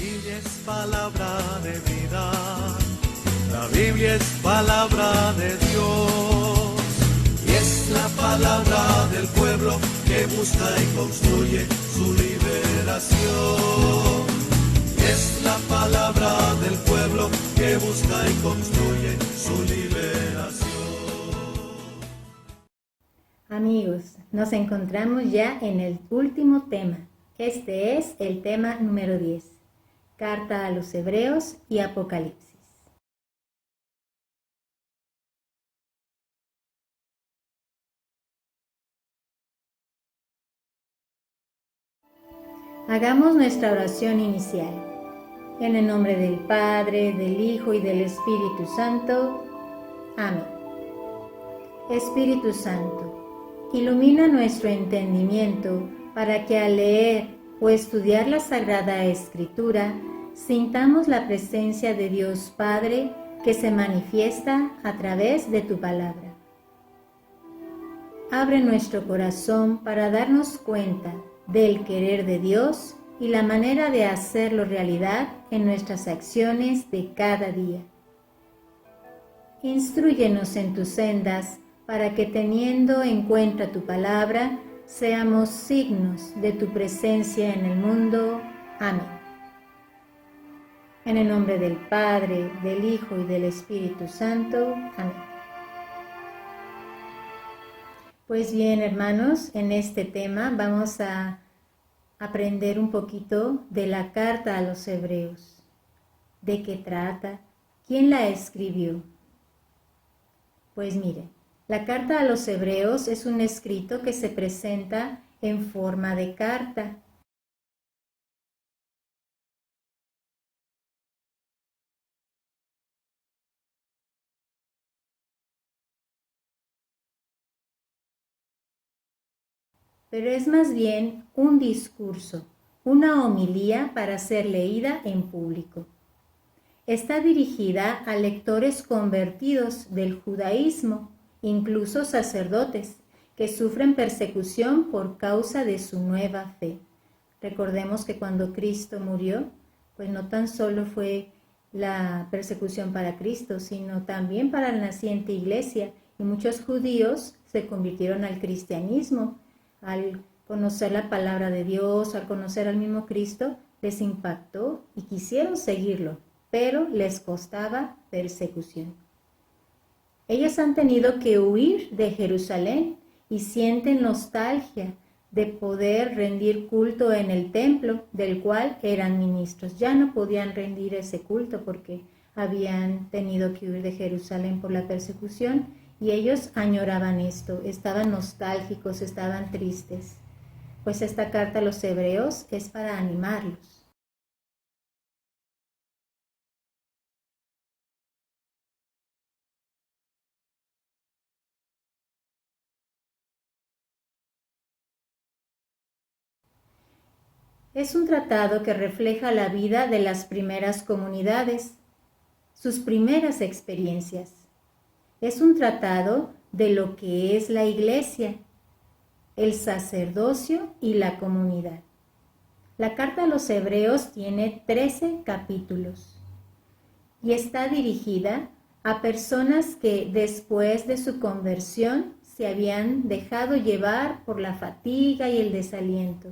Biblia es palabra de vida, la Biblia es palabra de Dios, y es la palabra del pueblo que busca y construye su liberación. Y es la palabra del pueblo que busca y construye su liberación. Amigos, nos encontramos ya en el último tema. Este es el tema número 10, Carta a los Hebreos y Apocalipsis. Hagamos nuestra oración inicial. En el nombre del Padre, del Hijo y del Espíritu Santo. Amén. Espíritu Santo, ilumina nuestro entendimiento para que al leer o estudiar la Sagrada Escritura sintamos la presencia de Dios Padre que se manifiesta a través de tu palabra. Abre nuestro corazón para darnos cuenta del querer de Dios y la manera de hacerlo realidad en nuestras acciones de cada día. Instrúyenos en tus sendas para que teniendo en cuenta tu palabra, seamos signos de tu presencia en el mundo. Amén. En el nombre del Padre, del Hijo y del Espíritu Santo. Amén. Pues bien, hermanos, en este tema vamos a aprender un poquito de la carta a los Hebreos. ¿De qué trata? ¿Quién la escribió? Pues miren, la carta a los Hebreos es un escrito que se presenta en forma de carta. Pero es más bien un discurso, una homilía para ser leída en público. Está dirigida a lectores convertidos del judaísmo, incluso sacerdotes, que sufren persecución por causa de su nueva fe. Recordemos que cuando Cristo murió, pues no tan solo fue la persecución para Cristo, sino también para la naciente iglesia, y muchos judíos se convirtieron al cristianismo. Al conocer la palabra de Dios, al conocer al mismo Cristo, les impactó y quisieron seguirlo, pero les costaba persecución. Ellos han tenido que huir de Jerusalén y sienten nostalgia de poder rendir culto en el templo del cual eran ministros. Ya no podían rendir ese culto porque habían tenido que huir de Jerusalén por la persecución y ellos añoraban esto, estaban nostálgicos, estaban tristes. Pues esta carta a los Hebreos es para animarlos. Es un tratado que refleja la vida de las primeras comunidades, sus primeras experiencias. Es un tratado de lo que es la iglesia, el sacerdocio y la comunidad. La carta a los Hebreos tiene 13 capítulos y está dirigida a personas que después de su conversión se habían dejado llevar por la fatiga y el desaliento.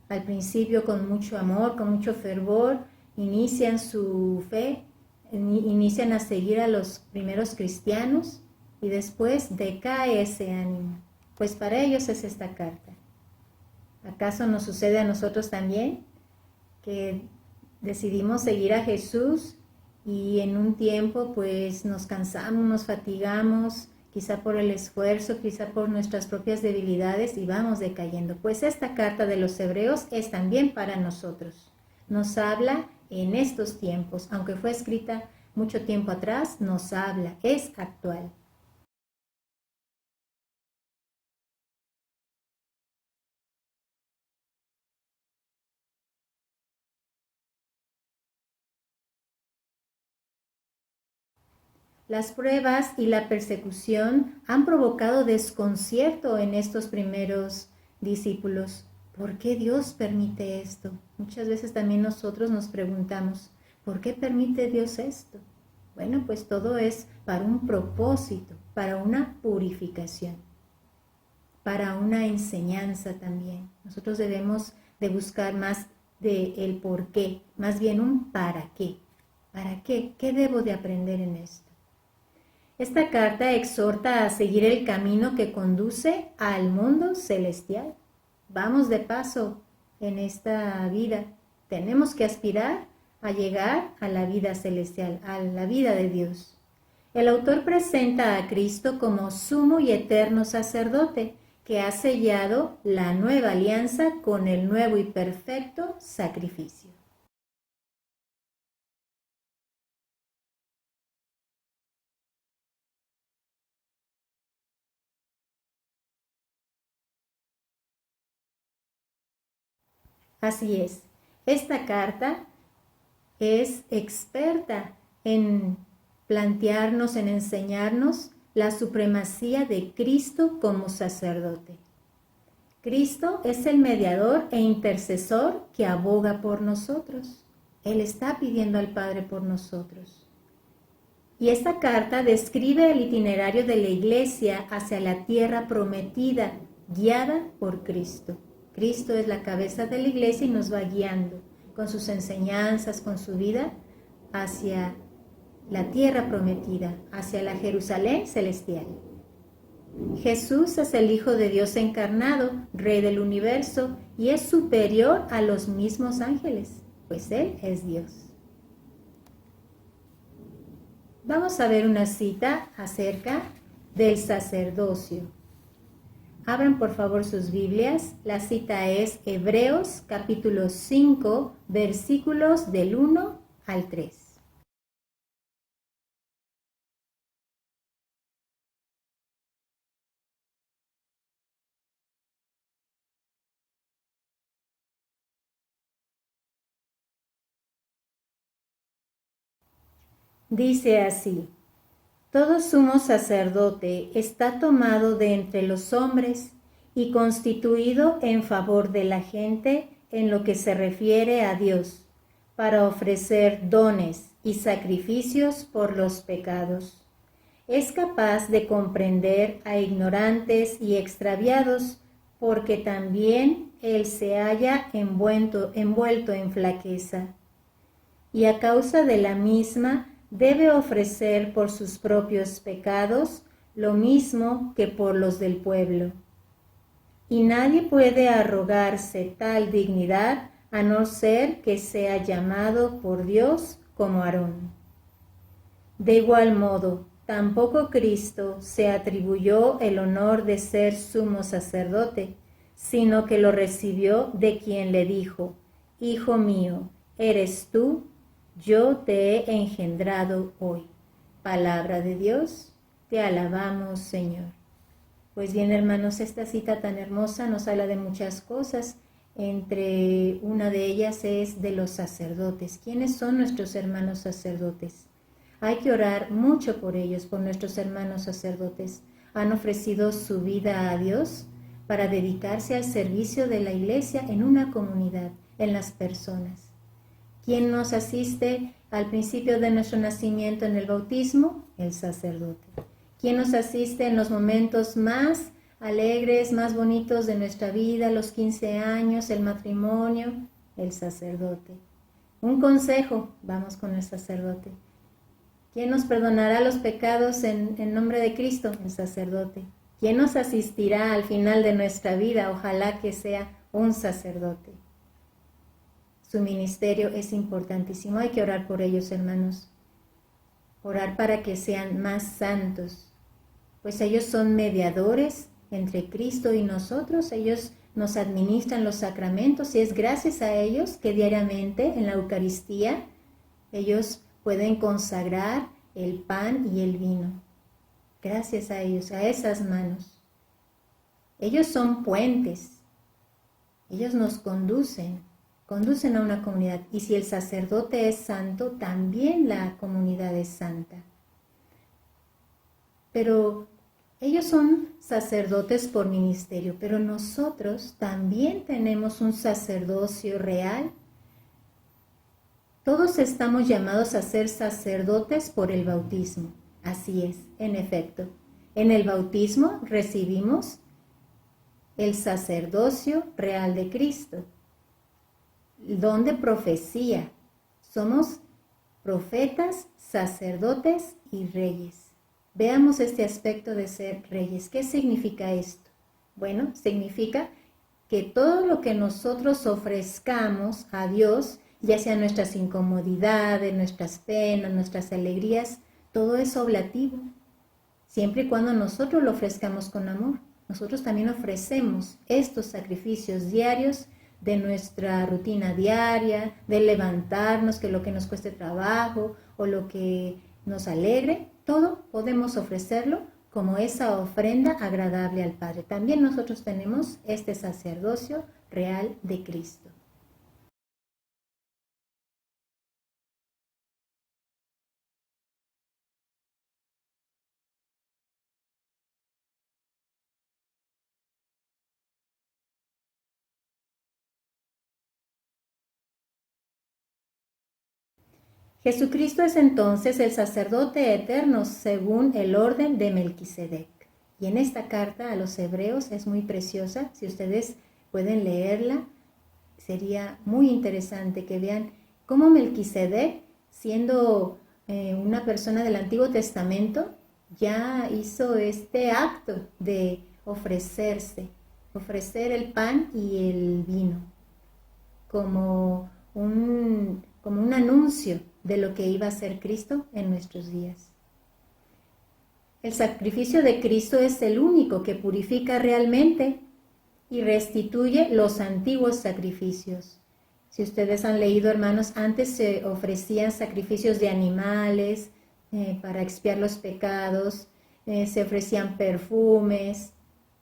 Al principio con mucho amor, con mucho fervor, inician su fe, inician a seguir a los primeros cristianos y después decae ese ánimo. Pues para ellos es esta carta. ¿Acaso nos sucede a nosotros también que decidimos seguir a Jesús y en un tiempo pues nos cansamos, nos fatigamos, quizá por el esfuerzo, quizá por nuestras propias debilidades y vamos decayendo? Pues esta carta de los Hebreos es también para nosotros. Nos habla en estos tiempos, aunque fue escrita mucho tiempo atrás, nos habla, es actual. Las pruebas y la persecución han provocado desconcierto en estos primeros discípulos, ¿por qué Dios permite esto? Muchas veces también nosotros nos preguntamos, ¿por qué permite Dios esto? Bueno, pues todo es para un propósito, para una purificación, para una enseñanza también. Nosotros debemos de buscar más de el por qué, más bien un para qué. ¿Para qué? ¿Qué debo de aprender en esto? Esta carta exhorta a seguir el camino que conduce al mundo celestial. Vamos de paso en esta vida. Tenemos que aspirar a llegar a la vida celestial, a la vida de Dios. El autor presenta a Cristo como sumo y eterno sacerdote que ha sellado la nueva alianza con el nuevo y perfecto sacrificio. Así es, esta carta es experta en plantearnos, en enseñarnos la supremacía de Cristo como sacerdote. Cristo es el mediador e intercesor que aboga por nosotros. Él está pidiendo al Padre por nosotros. Y esta carta describe el itinerario de la Iglesia hacia la tierra prometida, guiada por Cristo. Cristo es la cabeza de la Iglesia y nos va guiando con sus enseñanzas, con su vida, hacia la tierra prometida, hacia la Jerusalén celestial. Jesús es el Hijo de Dios encarnado, Rey del universo, y es superior a los mismos ángeles, pues Él es Dios. Vamos a ver una cita acerca del sacerdocio. Abran por favor sus Biblias. La cita es Hebreos capítulo 5, versículos del 1 al 3. Dice así: todo sumo sacerdote está tomado de entre los hombres y constituido en favor de la gente en lo que se refiere a Dios, para ofrecer dones y sacrificios por los pecados. Es capaz de comprender a ignorantes y extraviados, porque también él se halla envuelto en flaqueza. Y a causa de la misma, debe ofrecer por sus propios pecados lo mismo que por los del pueblo. Y nadie puede arrogarse tal dignidad a no ser que sea llamado por Dios como Aarón. De igual modo, tampoco Cristo se atribuyó el honor de ser sumo sacerdote, sino que lo recibió de quien le dijo: Hijo mío, eres tú, yo te he engendrado hoy. Palabra de Dios, te alabamos, Señor. Pues bien, hermanos, esta cita tan hermosa nos habla de muchas cosas. Entre una de ellas es de los sacerdotes. ¿Quiénes son nuestros hermanos sacerdotes? Hay que orar mucho por ellos, por nuestros hermanos sacerdotes. Han ofrecido su vida a Dios para dedicarse al servicio de la Iglesia en una comunidad, en las personas. ¿Quién nos asiste al principio de nuestro nacimiento en el bautismo? El sacerdote. ¿Quién nos asiste en los momentos más alegres, más bonitos de nuestra vida, los 15 años, el matrimonio? El sacerdote. Un consejo, vamos con el sacerdote. ¿Quién nos perdonará los pecados en nombre de Cristo? El sacerdote. ¿Quién nos asistirá al final de nuestra vida? Ojalá que sea un sacerdote. Su ministerio es importantísimo. Hay que orar por ellos, hermanos. Orar para que sean más santos, pues ellos son mediadores entre Cristo y nosotros. Ellos nos administran los sacramentos y es gracias a ellos que diariamente en la Eucaristía ellos pueden consagrar el pan y el vino. Gracias a ellos, a esas manos. Ellos son puentes. Ellos nos conducen a una comunidad. Y si el sacerdote es santo, también la comunidad es santa. Pero Ellos son sacerdotes por ministerio, pero nosotros también tenemos un sacerdocio real. Todos estamos llamados a ser sacerdotes por el bautismo. Así es, en efecto. En el bautismo recibimos el sacerdocio real de Cristo, don de profecía. Somos profetas, sacerdotes y reyes. Veamos este aspecto de ser reyes. ¿Qué significa esto? Bueno, significa que todo lo que nosotros ofrezcamos a Dios, ya sean nuestras incomodidades, nuestras penas, nuestras alegrías, todo es oblativo, siempre y cuando nosotros lo ofrezcamos con amor. Nosotros también ofrecemos estos sacrificios diarios de nuestra rutina diaria, de levantarnos, que lo que nos cueste trabajo o lo que nos alegre, todo podemos ofrecerlo como esa ofrenda agradable al Padre. También nosotros tenemos este sacerdocio real de Cristo. Jesucristo es entonces el sacerdote eterno según el orden de Melquisedec. Y en esta carta a los hebreos es muy preciosa. Si ustedes pueden leerla, sería muy interesante que vean cómo Melquisedec, siendo una persona del Antiguo Testamento, ya hizo este acto de ofrecerse, ofrecer el pan y el vino como un anuncio de lo que iba a ser Cristo en nuestros días. El sacrificio de Cristo es el único que purifica realmente y restituye los antiguos sacrificios. Si ustedes han leído, hermanos, antes se ofrecían sacrificios de animales para expiar los pecados, se ofrecían perfumes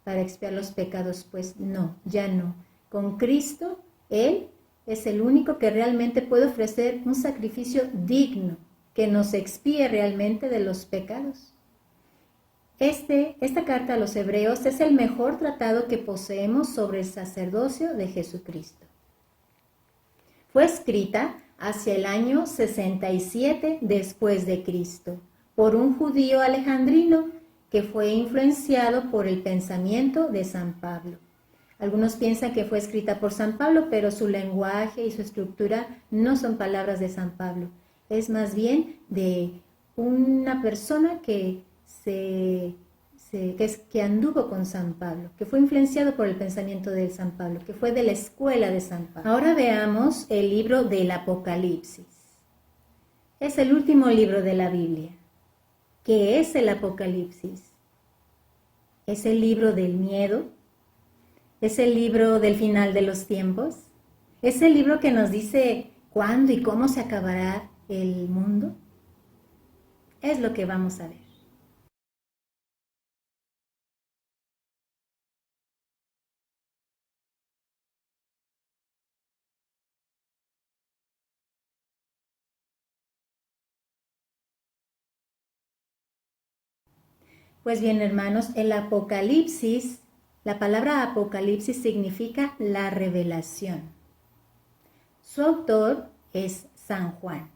para expiar los pecados, pues no, ya no. Con Cristo, Él es el único que realmente puede ofrecer un sacrificio digno, que nos expíe realmente de los pecados. Esta carta a los hebreos es el mejor tratado que poseemos sobre el sacerdocio de Jesucristo. Fue escrita hacia el año 67 después de Cristo por un judío alejandrino que fue influenciado por el pensamiento de San Pablo. Algunos piensan que fue escrita por San Pablo, pero su lenguaje y su estructura no son palabras de San Pablo. Es más bien de una persona que anduvo con San Pablo, que fue influenciado por el pensamiento de San Pablo, que fue de la escuela de San Pablo. Ahora veamos el libro del Apocalipsis. Es el último libro de la Biblia. ¿Qué es el Apocalipsis? ¿Es el libro del miedo? ¿Es el libro del final de los tiempos? ¿Es el libro que nos dice cuándo y cómo se acabará el mundo? Es lo que vamos a ver. Pues bien, hermanos, el Apocalipsis, la palabra Apocalipsis significa la revelación. Su autor es San Juan.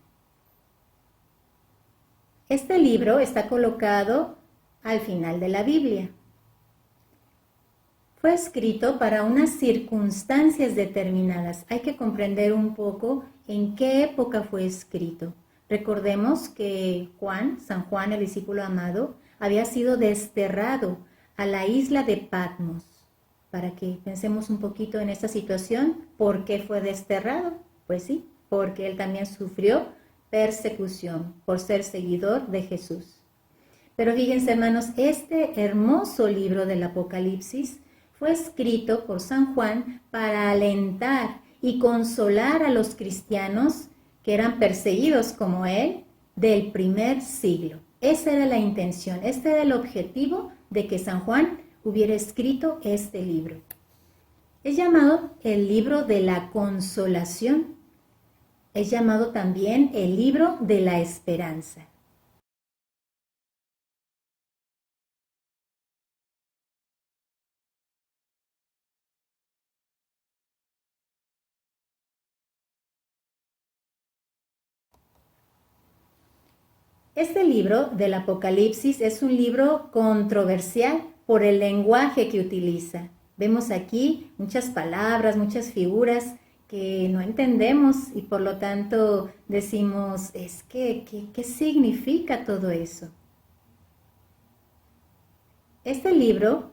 Este libro está colocado al final de la Biblia. Fue escrito para unas circunstancias determinadas. Hay que comprender un poco en qué época fue escrito. Recordemos que San Juan, el discípulo amado, había sido desterrado a la isla de Patmos. Para que pensemos un poquito en esta situación, ¿por qué fue desterrado? Pues sí, porque él también sufrió persecución por ser seguidor de Jesús. Pero fíjense, hermanos, este hermoso libro del Apocalipsis fue escrito por San Juan para alentar y consolar a los cristianos que eran perseguidos como él del primer siglo. Esa era la intención, este era el objetivo de que San Juan hubiera escrito este libro. Es llamado el libro de la consolación. Es llamado también el libro de la esperanza. Este libro del Apocalipsis es un libro controversial por el lenguaje que utiliza. Vemos aquí muchas palabras, muchas figuras que no entendemos y por lo tanto decimos, ¿qué significa todo eso? Este libro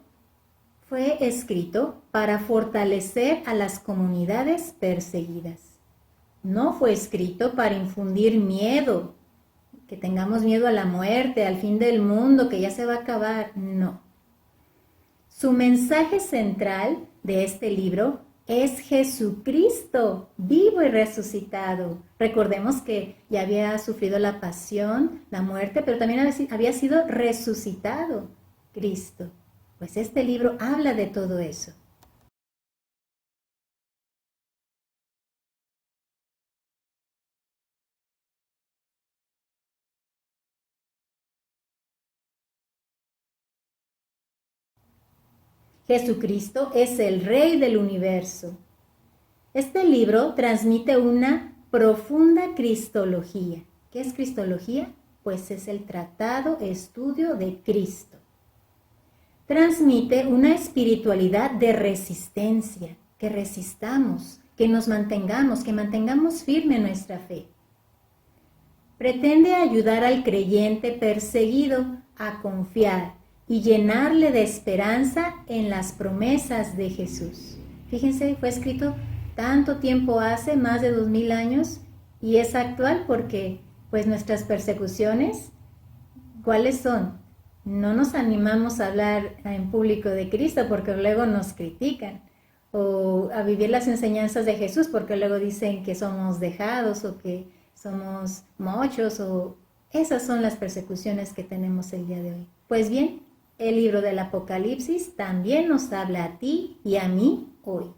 fue escrito para fortalecer a las comunidades perseguidas. No fue escrito para infundir miedo, que tengamos miedo a la muerte, al fin del mundo, que ya se va a acabar. No. Su mensaje central de este libro es Jesucristo, vivo y resucitado. Recordemos que ya había sufrido la pasión, la muerte, pero también había sido resucitado Cristo. Pues este libro habla de todo eso. Jesucristo es el Rey del universo. Este libro transmite una profunda cristología. ¿Qué es cristología? Pues es el tratado, estudio de Cristo. Transmite una espiritualidad de resistencia, que resistamos, que nos mantengamos, que mantengamos firme nuestra fe. Pretende ayudar al creyente perseguido a confiar y llenarle de esperanza en las promesas de Jesús. Fíjense, fue escrito tanto tiempo hace, más de 2000 años, y es actual porque pues nuestras persecuciones, ¿cuáles son? No nos animamos a hablar en público de Cristo porque luego nos critican, o a vivir las enseñanzas de Jesús porque luego dicen que somos dejados o que somos mochos, o esas son las persecuciones que tenemos el día de hoy. Pues bien, el libro del Apocalipsis también nos habla a ti y a mí hoy.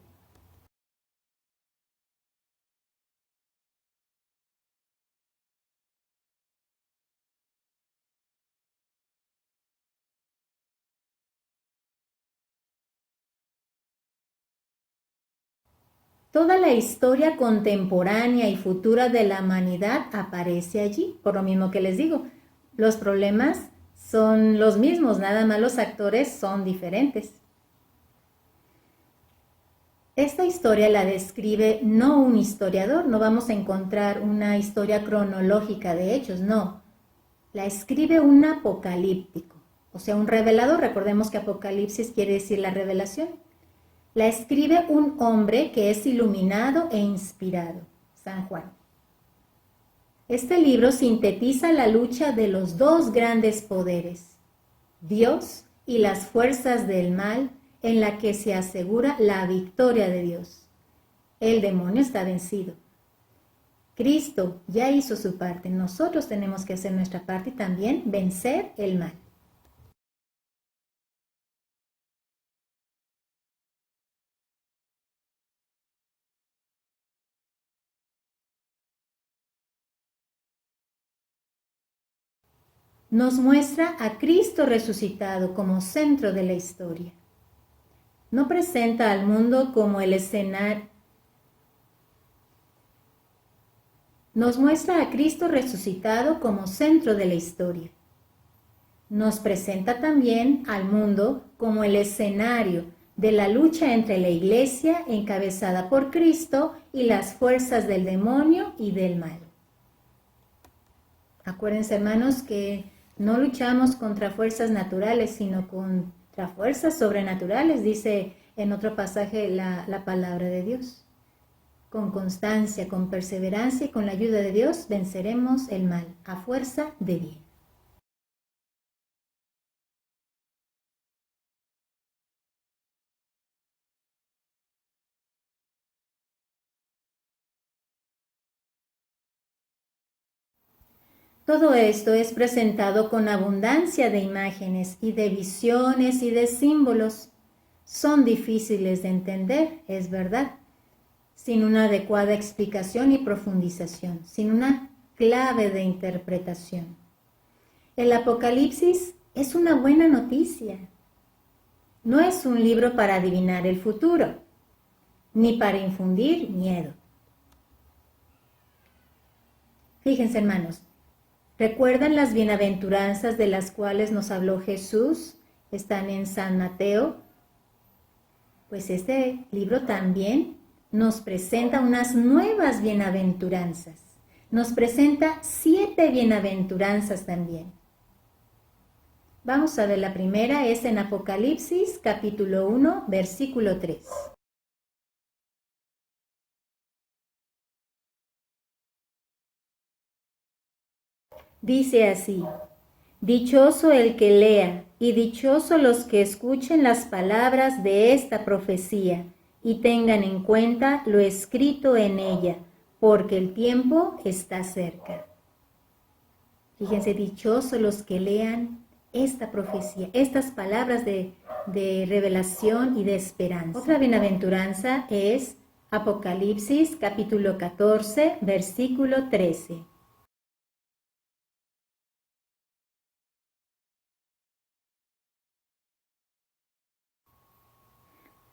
Toda la historia contemporánea y futura de la humanidad aparece allí. Por lo mismo que les digo, los problemas son los mismos, nada más los actores son diferentes. Esta historia la describe no un historiador, no vamos a encontrar una historia cronológica de hechos, no. La escribe un apocalíptico, o sea, un revelador. Recordemos que Apocalipsis quiere decir la revelación. La escribe un hombre que es iluminado e inspirado, San Juan. Este libro sintetiza la lucha de los dos grandes poderes, Dios y las fuerzas del mal, en la que se asegura la victoria de Dios. El demonio está vencido. Cristo ya hizo su parte, nosotros tenemos que hacer nuestra parte y también vencer el mal. Nos muestra a Cristo resucitado como centro de la historia. No presenta al mundo como el escenario. Nos muestra a Cristo resucitado como centro de la historia. Nos presenta también al mundo como el escenario de la lucha entre la Iglesia, encabezada por Cristo, y las fuerzas del demonio y del mal. Acuérdense, hermanos, que no luchamos contra fuerzas naturales, sino contra fuerzas sobrenaturales, dice en otro pasaje la palabra de Dios. Con constancia, con perseverancia y con la ayuda de Dios venceremos el mal, a fuerza de bien. Todo esto es presentado con abundancia de imágenes y de visiones y de símbolos. Son difíciles de entender, es verdad, sin una adecuada explicación y profundización, sin una clave de interpretación. El Apocalipsis es una buena noticia. No es un libro para adivinar el futuro, ni para infundir miedo. Fíjense, hermanos, ¿Recuerdan las bienaventuranzas de las cuales nos habló Jesús? Están en San Mateo. Pues este libro también nos presenta unas nuevas bienaventuranzas. Nos presenta 7 bienaventuranzas también. Vamos a ver, la primera es en Apocalipsis, capítulo 1, versículo 3. Dice así: dichoso el que lea y dichoso los que escuchen las palabras de esta profecía y tengan en cuenta lo escrito en ella, porque el tiempo está cerca. Fíjense, dichosos los que lean esta profecía, estas palabras de revelación y de esperanza. Otra bienaventuranza es Apocalipsis capítulo 14, versículo 13.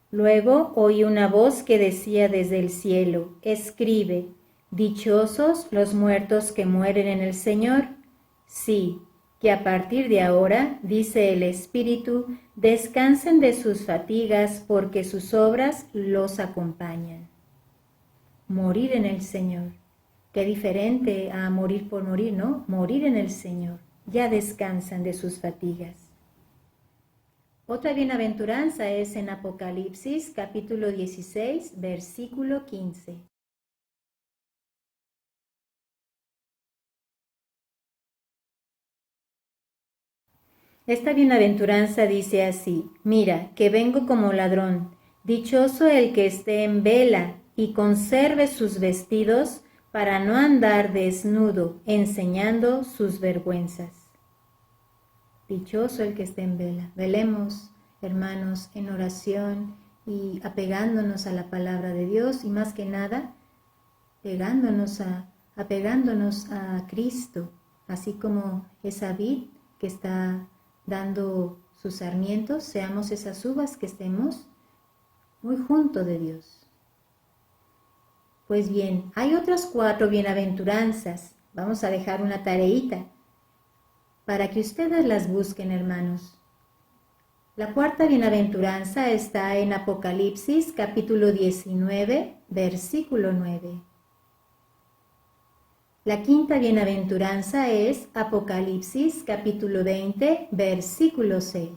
Luego oí una voz que decía desde el cielo: escribe, dichosos los muertos que mueren en el Señor. Sí, que a partir de ahora, dice el Espíritu, descansen de sus fatigas porque sus obras los acompañan. Morir en el Señor. Qué diferente a morir por morir, ¿no? Morir en el Señor. Ya descansan de sus fatigas. Otra bienaventuranza es en Apocalipsis, capítulo 16, versículo 15. Esta bienaventuranza dice así: mira, que vengo como ladrón, dichoso el que esté en vela y conserve sus vestidos para no andar desnudo, enseñando sus vergüenzas. Dichoso el que esté en vela. Velemos, hermanos, en oración y apegándonos a la palabra de Dios y más que nada, apegándonos a Cristo, así como esa vid que está dando sus sarmientos, seamos esas uvas que estemos muy junto de Dios. Pues bien, hay otras 4 bienaventuranzas. Vamos a dejar una tareita para que ustedes las busquen, hermanos. La 4ª bienaventuranza está en Apocalipsis, capítulo 19, versículo 9. La 5ª bienaventuranza es Apocalipsis, capítulo 20, versículo 6.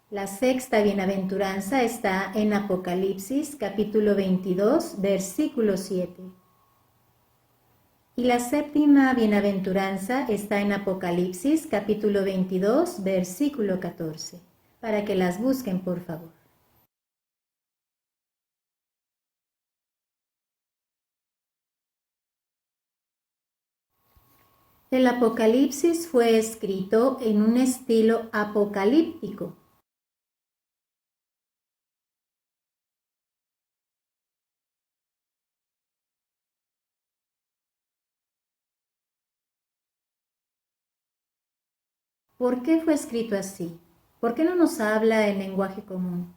La 6ª bienaventuranza está en Apocalipsis, capítulo 22, versículo 7. Y la 7ª bienaventuranza está en Apocalipsis, capítulo 22, versículo 14. Para que las busquen, por favor. El Apocalipsis fue escrito en un estilo apocalíptico. ¿Por qué fue escrito así? ¿Por qué no nos habla en lenguaje común?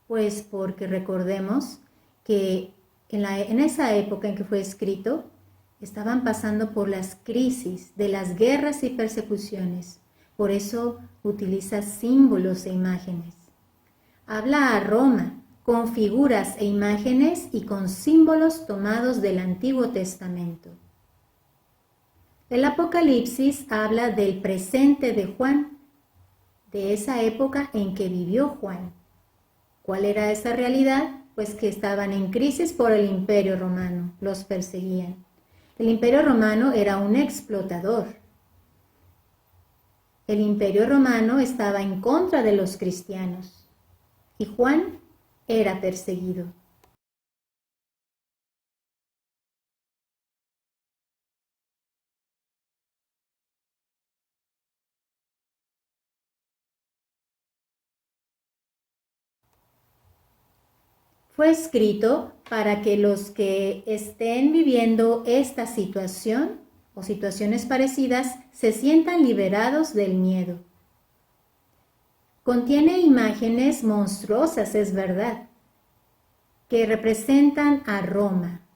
Pues porque recordemos que en esa época en que fue escrito, estaban pasando por las crisis de las guerras y persecuciones. Por eso utiliza símbolos e imágenes. Habla a Roma con figuras e imágenes y con símbolos tomados del Antiguo Testamento. El Apocalipsis habla del presente de Juan, de esa época en que vivió Juan. ¿Cuál era esa realidad? Pues que estaban en crisis por el Imperio Romano, los perseguían. El Imperio Romano era un explotador. El Imperio Romano estaba en contra de los cristianos y Juan era perseguido. Fue escrito para que los que estén viviendo esta situación o situaciones parecidas se sientan liberados del miedo. Contiene imágenes monstruosas, es verdad, que representan a Roma.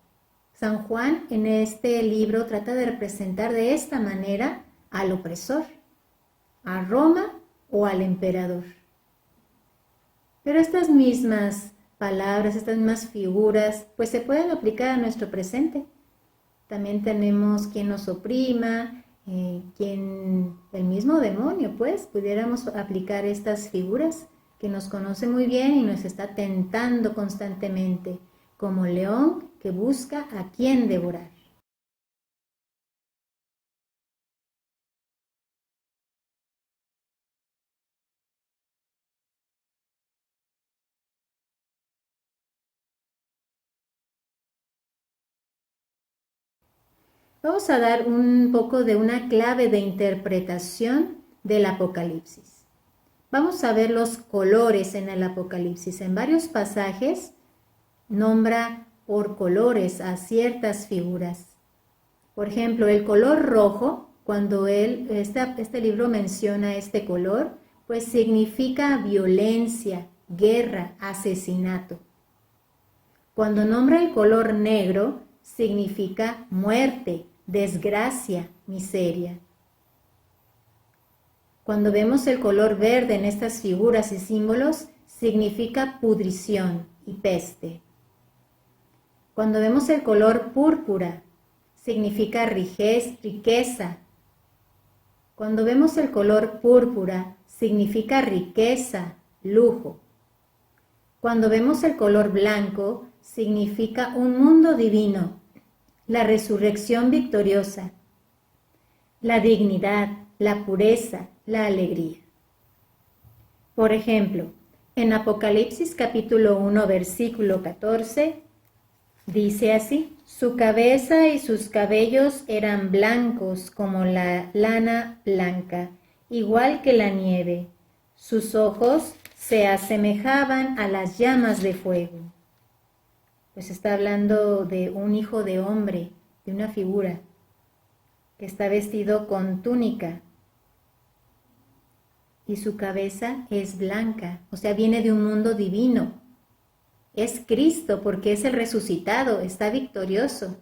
San Juan en este libro trata de representar de esta manera al opresor, a Roma o al emperador. Pero estas mismas palabras, estas mismas figuras, pues se pueden aplicar a nuestro presente. También tenemos quien nos oprima, el mismo demonio, pues pudiéramos aplicar estas figuras que nos conoce muy bien y nos está tentando constantemente, como león que busca a quien devorar. Vamos a dar un poco de una clave de interpretación del Apocalipsis. Vamos a ver los colores en el Apocalipsis. En varios pasajes nombra por colores a ciertas figuras. Por ejemplo, el color rojo, cuando este libro menciona este color, pues significa violencia, guerra, asesinato. Cuando nombra el color negro, significa muerte, desgracia, miseria. Cuando vemos el color verde en estas figuras y símbolos, significa pudrición y peste. Cuando vemos el color púrpura, significa riqueza. Cuando vemos el color púrpura, significa riqueza, lujo. Cuando vemos el color blanco, significa un mundo divino, la resurrección victoriosa, la dignidad, la pureza, la alegría. Por ejemplo, en Apocalipsis capítulo 1, versículo 14, dice así: su cabeza y sus cabellos eran blancos como la lana blanca, igual que la nieve. Sus ojos se asemejaban a las llamas de fuego. Pues está hablando de un hijo de hombre, de una figura, que está vestido con túnica y su cabeza es blanca, o sea, viene de un mundo divino. Es Cristo porque es el resucitado, está victorioso.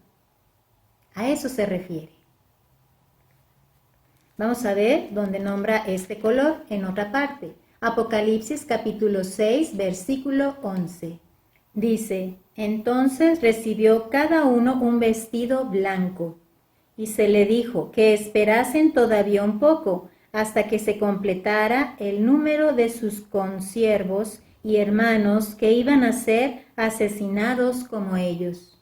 A eso se refiere. Vamos a ver dónde nombra este color en otra parte. Apocalipsis capítulo 6, versículo 11. Dice: entonces recibió cada uno un vestido blanco, y se le dijo que esperasen todavía un poco, hasta que se completara el número de sus consiervos y hermanos que iban a ser asesinados como ellos.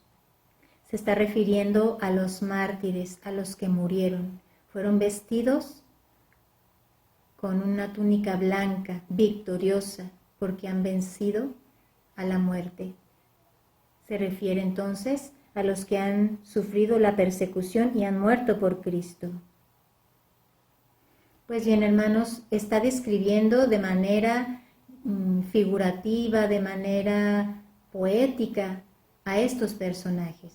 Se está refiriendo a los mártires, a los que murieron. Fueron vestidos con una túnica blanca, victoriosa, porque han vencido a la muerte. Se refiere entonces a los que han sufrido la persecución y han muerto por Cristo. Pues bien, hermanos, está describiendo de manera figurativa, de manera poética a estos personajes.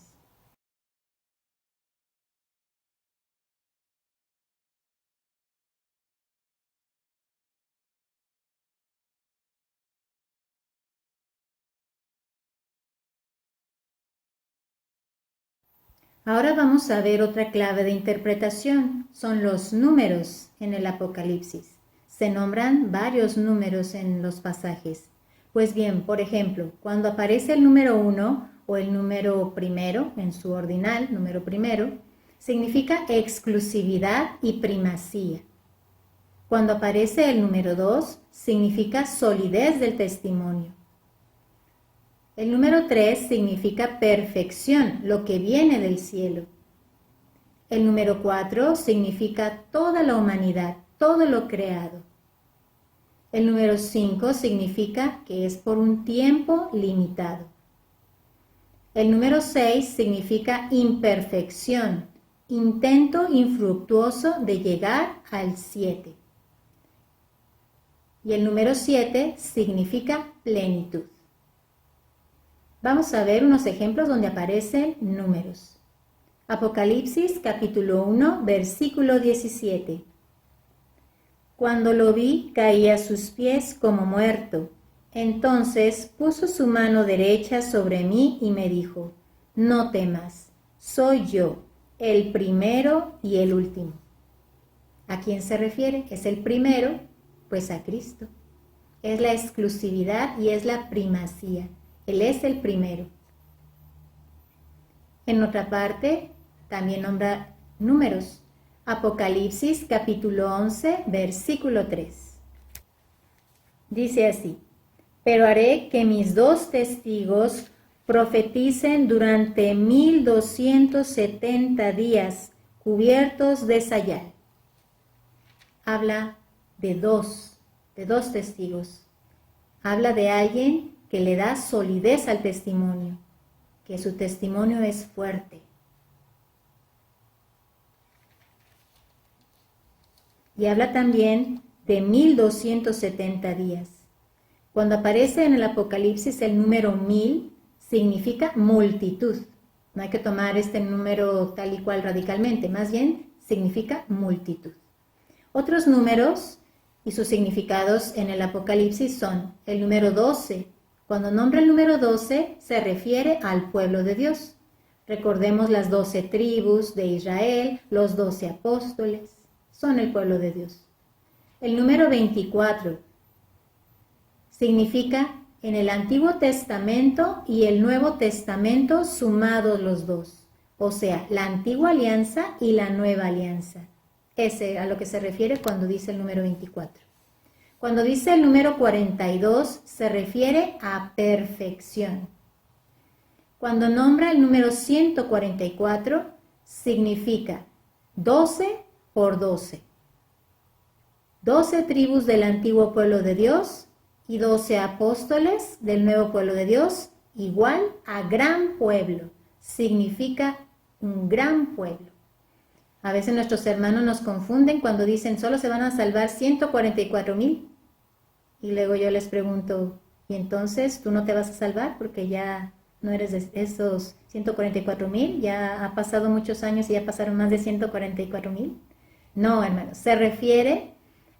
Ahora vamos a ver otra clave de interpretación, son los números en el Apocalipsis. Se nombran varios números en los pasajes. Pues bien, por ejemplo, cuando aparece el número 1 o el número primero, en su ordinal, número primero, significa exclusividad y primacía. Cuando aparece el número 2, significa solidez del testimonio. El número 3 significa perfección, lo que viene del cielo. El número 4 significa toda la humanidad, todo lo creado. El número 5 significa que es por un tiempo limitado. El número 6 significa imperfección, intento infructuoso de llegar al 7. Y el número 7 significa plenitud. Vamos a ver unos ejemplos donde aparecen números. Apocalipsis capítulo 1, versículo 17. Cuando lo vi, caí a sus pies como muerto. Entonces puso su mano derecha sobre mí y me dijo: no temas, soy yo, el primero y el último. ¿A quién se refiere? Es el primero, pues a Cristo. Es la exclusividad y es la primacía. Él es el primero. En otra parte, también nombra números. Apocalipsis capítulo 11, versículo 3. Dice así: pero haré que mis 2 testigos profeticen durante 1270 días, cubiertos de sayal. Habla de dos testigos. Habla de alguien que le da solidez al testimonio, que su testimonio es fuerte. Y habla también de 1270 días. Cuando aparece en el Apocalipsis el número 1000, significa multitud. No hay que tomar este número tal y cual radicalmente, más bien significa multitud. Otros números y sus significados en el Apocalipsis son el número 12. Cuando nombra el número 12 se refiere al pueblo de Dios. Recordemos las 12 tribus de Israel, los 12 apóstoles, son el pueblo de Dios. El número 24 significa en el Antiguo Testamento y el Nuevo Testamento sumados los dos, o sea, la Antigua Alianza y la Nueva Alianza. Ese a lo que se refiere cuando dice el número 24. Cuando dice el número 42 se refiere a perfección. Cuando nombra el número 144 significa 12 por 12. 12 tribus del antiguo pueblo de Dios y 12 apóstoles del nuevo pueblo de Dios, igual a gran pueblo. Significa un gran pueblo. A veces nuestros hermanos nos confunden cuando dicen solo se van a salvar 144,000. Y luego yo les pregunto, ¿y entonces tú no te vas a salvar porque ya no eres de esos 144,000? Ya ha pasado muchos años y ya pasaron más de 144,000. No, hermanos, se refiere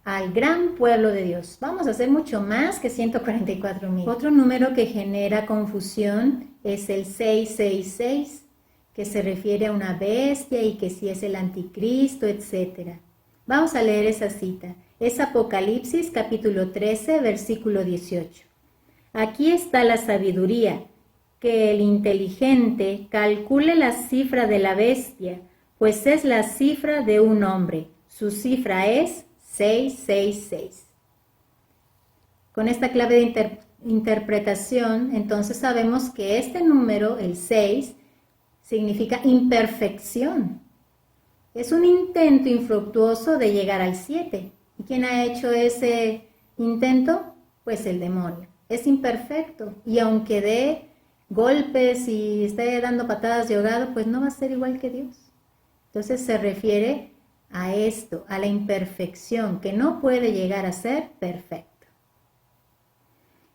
al gran pueblo de Dios. Vamos a hacer mucho más que 144,000. Otro número que genera confusión es el 666, que se refiere a una bestia y que si es el anticristo, etc. Vamos a leer esa cita. Es Apocalipsis capítulo 13, versículo 18. Aquí está la sabiduría, que el inteligente calcule la cifra de la bestia, pues es la cifra de un hombre. Su cifra es 666. Con esta clave de interpretación, entonces sabemos que este número, el 6, significa imperfección. Es un intento infructuoso de llegar al 7. ¿Y quién ha hecho ese intento? Pues el demonio. Es imperfecto y aunque dé golpes y esté dando patadas de ahogado, pues no va a ser igual que Dios. Entonces se refiere a esto, a la imperfección, que no puede llegar a ser perfecto.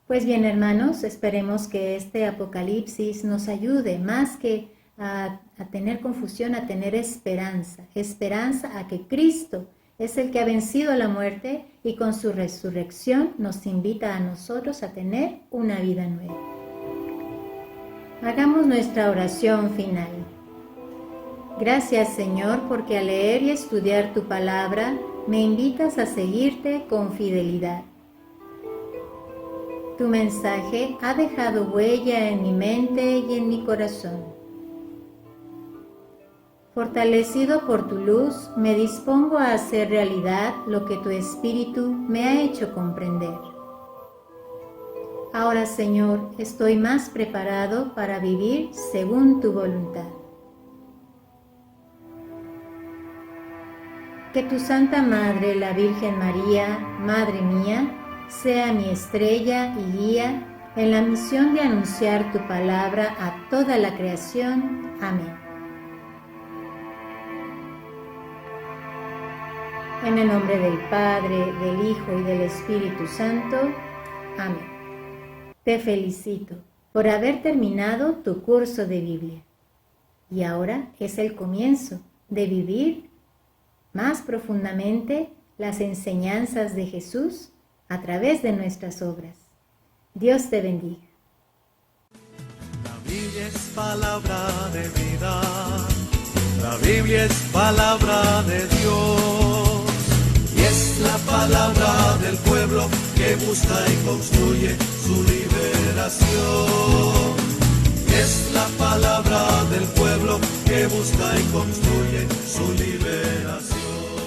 Pues bien, hermanos, esperemos que este Apocalipsis nos ayude más que a tener confusión, a tener esperanza a que Cristo es el que ha vencido la muerte y con su resurrección nos invita a nosotros a tener una vida nueva. Hagamos nuestra oración final. Gracias, Señor, porque al leer y estudiar tu palabra me invitas a seguirte con fidelidad. Tu mensaje ha dejado huella en mi mente y en mi corazón. Fortalecido por tu luz, me dispongo a hacer realidad lo que tu Espíritu me ha hecho comprender. Ahora, Señor, estoy más preparado para vivir según tu voluntad. Que tu Santa Madre, la Virgen María, Madre mía, sea mi estrella y guía en la misión de anunciar tu palabra a toda la creación. Amén. En el nombre del Padre, del Hijo y del Espíritu Santo. Amén. Te felicito por haber terminado tu curso de Biblia. Y ahora es el comienzo de vivir más profundamente las enseñanzas de Jesús a través de nuestras obras. Dios te bendiga. La Biblia es palabra de vida. Biblia es palabra de Dios y es la palabra del pueblo que busca y construye su liberación. Es la palabra del pueblo que busca y construye su liberación.